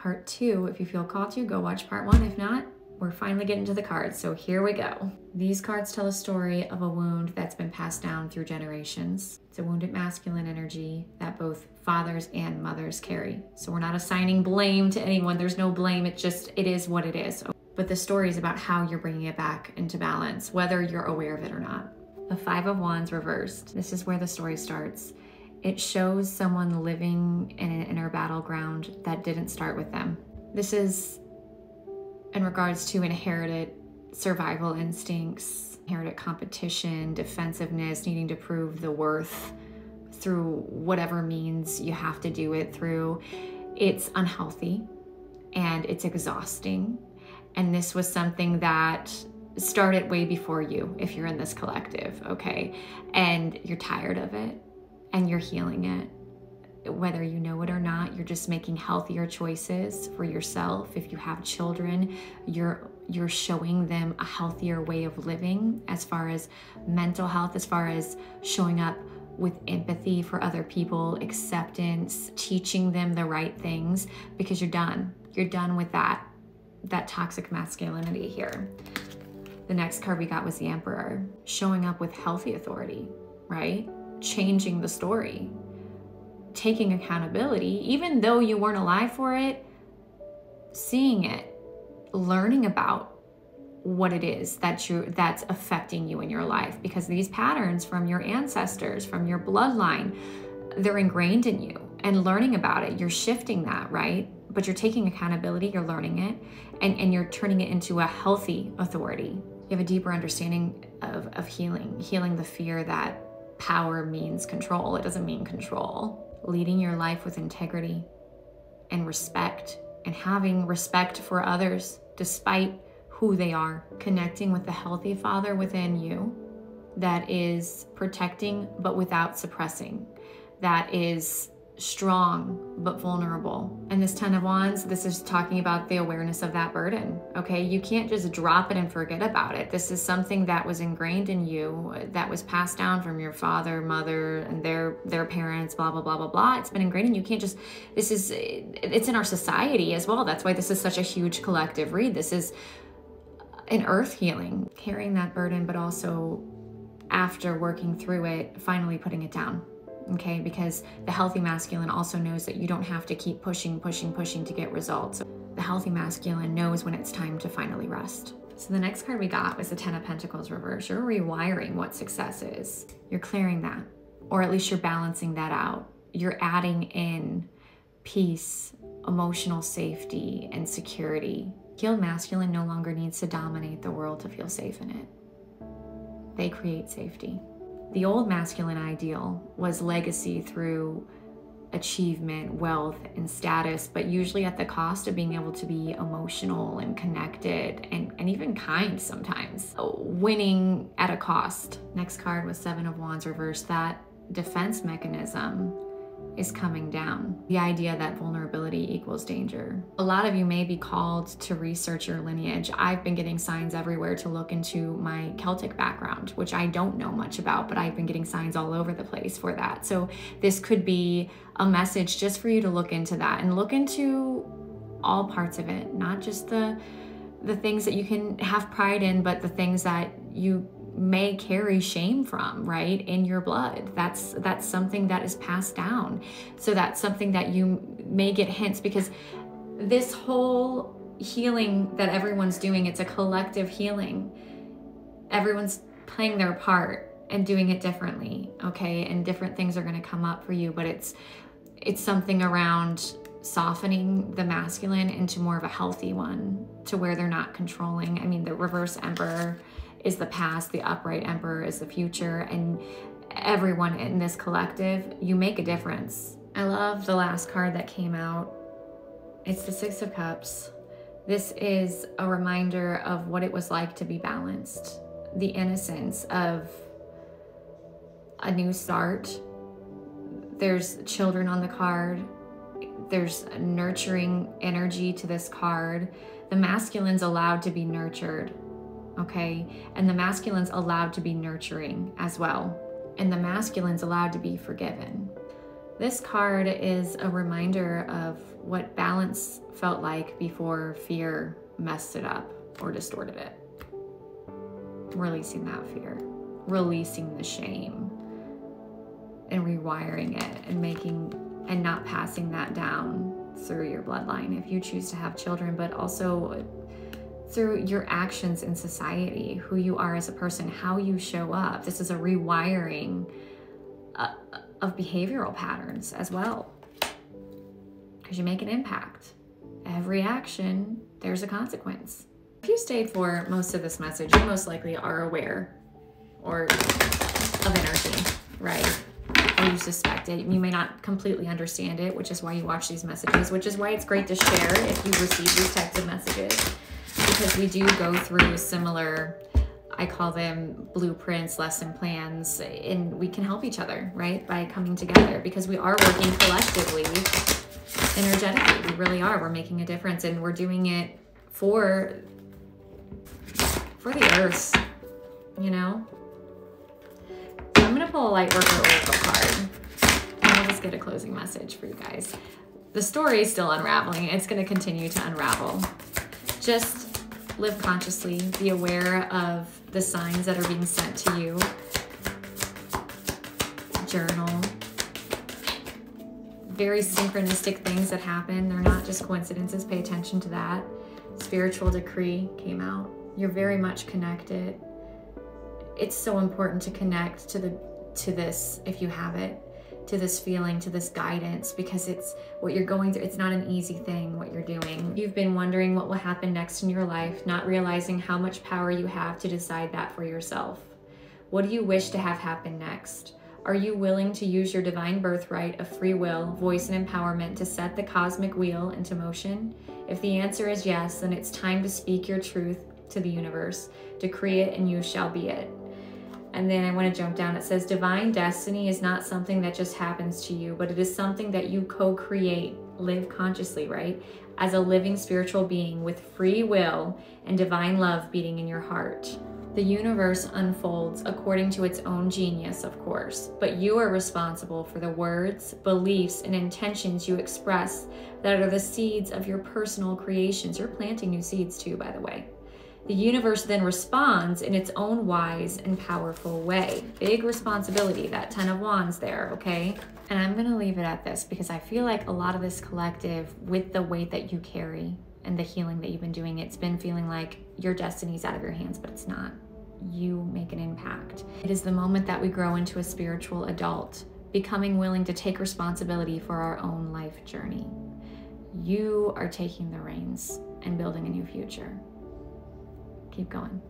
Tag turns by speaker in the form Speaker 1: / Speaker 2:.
Speaker 1: part 2. If you feel called to, go watch part 1. If not, we're finally getting to the cards, so here we go. These cards tell a story of a wound that's been passed down through generations. It's a wounded masculine energy that both fathers and mothers carry. So we're not assigning blame to anyone. There's no blame. It is what it is. But the story is about how you're bringing it back into balance, whether you're aware of it or not. The 5 of Wands reversed. This is where the story starts. It shows someone living in an inner battleground that didn't start with them. This is in regards to inherited survival instincts, inherited competition, defensiveness, needing to prove the worth through whatever means you have to do it through. It's unhealthy and it's exhausting. And this was something that started way before you, if you're in this collective, okay? And you're tired of it and you're healing it. Whether you know it or not, you're just making healthier choices for yourself. If you have children, you're showing them a healthier way of living as far as mental health, as far as showing up with empathy for other people, acceptance, teaching them the right things, because you're done. You're done with that toxic masculinity here. The next card we got was the Emperor, showing up with healthy authority, right? Changing the story. Taking accountability, even though you weren't alive for it, seeing it, learning about what it is that's affecting you in your life, because these patterns from your ancestors, from your bloodline, they're ingrained in you, and learning about it, you're shifting that, right? But you're taking accountability, you're learning it, and you're turning it into a healthy authority. You have a deeper understanding of healing the fear that power means control. It doesn't mean control. Leading your life with integrity and respect, and having respect for others despite who they are. Connecting with the healthy father within you that is protecting but without suppressing, that is strong but vulnerable. And this 10 of Wands, this is talking about the awareness of that burden, okay? You can't just drop it and forget about it. This is something that was ingrained in you, that was passed down from your father, mother, and their parents, blah, blah, blah, blah, blah. It's been ingrained in you. You can't just, it's in our society as well. That's why this is such a huge collective read. This is an earth healing, carrying that burden, but also after working through it, finally putting it down. Okay, because the healthy masculine also knows that you don't have to keep pushing to get results. The healthy masculine knows when it's time to finally rest. So the next card we got was the 10 of Pentacles reverse. You're rewiring what success is. You're clearing that, or at least you're balancing that out. You're adding in peace, emotional safety, and security. Healed masculine no longer needs to dominate the world to feel safe in it. They create safety. The old masculine ideal was legacy through achievement, wealth, and status, but usually at the cost of being able to be emotional and connected and even kind sometimes. Winning at a cost. Next card was 7 of Wands reversed. That defense mechanism is coming down. The idea that vulnerability equals danger. A lot of you may be called to research your lineage. I've been getting signs everywhere to look into my Celtic background, which I don't know much about, but I've been getting signs all over the place for that. So this could be a message just for you to look into that and look into all parts of it, not just the things that you can have pride in, but the things that you may carry shame from, right, in your blood. That's something that is passed down. So that's something that you may get hints, because this whole healing that everyone's doing, it's a collective healing. Everyone's playing their part and doing it differently, okay? And different things are going to come up for you, but it's something around softening the masculine into more of a healthy one, to where they're not controlling. I mean, the reverse Emperor is the past, the upright Emperor is the future, and everyone in this collective, you make a difference. I love the last card that came out. It's the 6 of Cups. This is a reminder of what it was like to be balanced, the innocence of a new start. There's children on the card. There's a nurturing energy to this card. The masculine's allowed to be nurtured, okay? And the masculine's allowed to be nurturing as well. And the masculine's allowed to be forgiven. This card is a reminder of what balance felt like before fear messed it up or distorted it. Releasing that fear, releasing the shame, and rewiring it and not passing that down through your bloodline if you choose to have children, but also through your actions in society, who you are as a person, how you show up. This is a rewiring of behavioral patterns as well, because you make an impact. Every action, there's a consequence. If you stayed for most of this message, you most likely are aware of energy, right? Or you suspect it. You may not completely understand it, which is why you watch these messages, which is why it's great to share if you receive these types of messages, because we do go through similar, I call them blueprints, lesson plans, and we can help each other, right? By coming together, because we are working collectively, energetically. We really are. We're making a difference, and we're doing it for the earth, you know? So I'm gonna pull a Lightworker Oracle card, and I'll just get a closing message for you guys. The story is still unraveling. It's gonna continue to unravel. Just live consciously, be aware of the signs that are being sent to you. Journal. Very synchronistic things that happen. They're not just coincidences. Pay attention to that. Spiritual decree came out. You're very much connected. It's so important to connect to this, if you have it, to this feeling, to this guidance, because it's what you're going through. It's not an easy thing, what you're doing. You've been wondering what will happen next in your life, not realizing how much power you have to decide that for yourself. What do you wish to have happen next? Are you willing to use your divine birthright of free will, voice, and empowerment to set the cosmic wheel into motion? If the answer is yes, then it's time to speak your truth to the universe. Decree it and you shall be it. And then I want to jump down. It says, divine destiny is not something that just happens to you, but it is something that you co-create. Live consciously, right? As a living spiritual being with free will and divine love beating in your heart. The universe unfolds according to its own genius, of course, but you are responsible for the words, beliefs, and intentions you express that are the seeds of your personal creations. You're planting new seeds too, by the way. The universe then responds in its own wise and powerful way. Big responsibility, that 10 of Wands there, okay? And I'm gonna leave it at this because I feel like a lot of this collective, with the weight that you carry and the healing that you've been doing, it's been feeling like your destiny's out of your hands, but it's not. You make an impact. It is the moment that we grow into a spiritual adult, becoming willing to take responsibility for our own life journey. You are taking the reins and building a new future. Keep going.